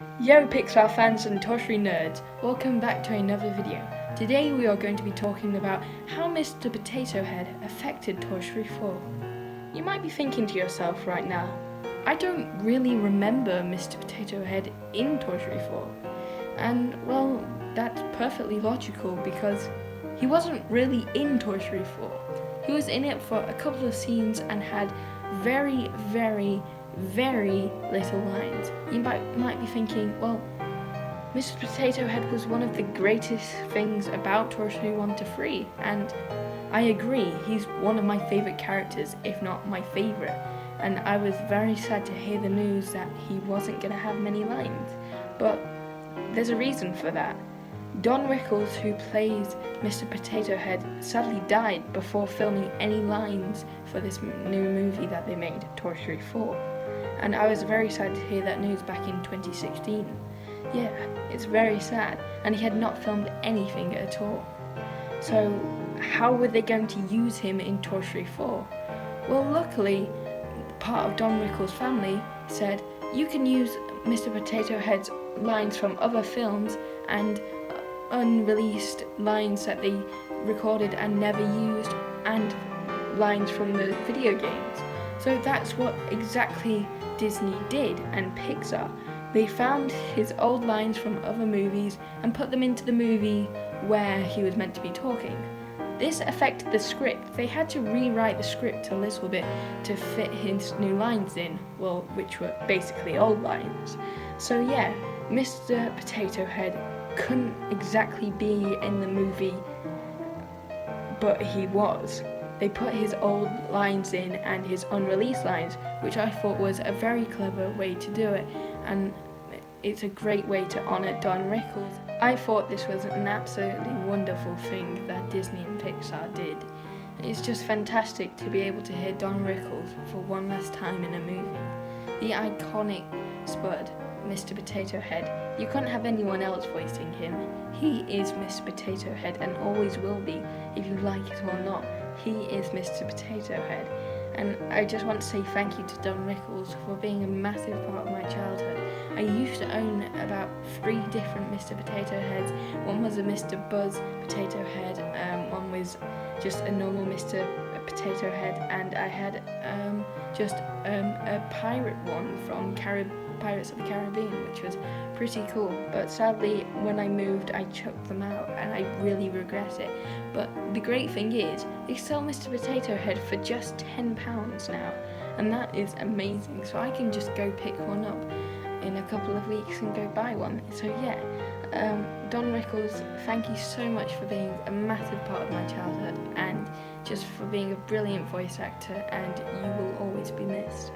Yo Pixar fans and Toy Story nerds, welcome back to another video. Today we are going to be talking about how Mr. Potato Head affected Toy Story 4. You might be thinking to yourself right now, I don't really remember Mr. Potato Head in Toy Story 4. And well, that's perfectly logical because he wasn't really in Toy Story 4. He was in it for a couple of scenes and had very little lines. You might be thinking, well, Mr. Potato Head was one of the greatest things about Toy Story 1 to 3, and I agree, he's one of my favourite characters, if not my favourite, and I was very sad to hear the news that he wasn't going to have many lines, but there's a reason for that. Don Rickles, who plays Mr. Potato Head, sadly died before filming any lines for this new movie that they made, Toy Story 4. And I was very sad to hear that news back in 2016. Yeah, it's very sad, and he had not filmed anything at all. So, how were they going to use him in Toy Story 4? Well, luckily, part of Don Rickles' family said, you can use Mr. Potato Head's lines from other films and unreleased lines that they recorded and never used, and lines from the video games. So that's what exactly Disney did, and Pixar. They found his old lines from other movies and put them into the movie where he was meant to be talking. This affected the script. They had to rewrite the script a little bit to fit his new lines in, well, which were basically old lines. So yeah, Mr. Potato Head couldn't exactly be in the movie, but he was. They put his old lines in and his unreleased lines, which I thought was a very clever way to do it, and it's a great way to honour Don Rickles. I thought this was an absolutely wonderful thing that Disney and Pixar did. It's just fantastic to be able to hear Don Rickles for one last time in a movie. The iconic Spud, Mr. Potato Head. You couldn't have anyone else voicing him. He is Mr. Potato Head and always will be, if you like it or not. He is Mr. Potato Head. And I just want to say thank you to Don Rickles for being a massive part of my childhood. I used to own about 3 different Mr. Potato Heads. One was a Mr. Buzz Potato Head, one was just a normal Mr. Potato Head, and I had just a pirate one from Pirates of the Caribbean, which was pretty cool. But sadly, when I moved, I chucked them out, and I really regret it. But the great thing is, they sell Mr. Potato Head for just £10 now, and that is amazing. So I can just go pick one up in a couple of weeks and go buy one. So yeah, Don Rickles, thank you so much for being a massive part of my childhood and just for being a brilliant voice actor, and you will always be missed.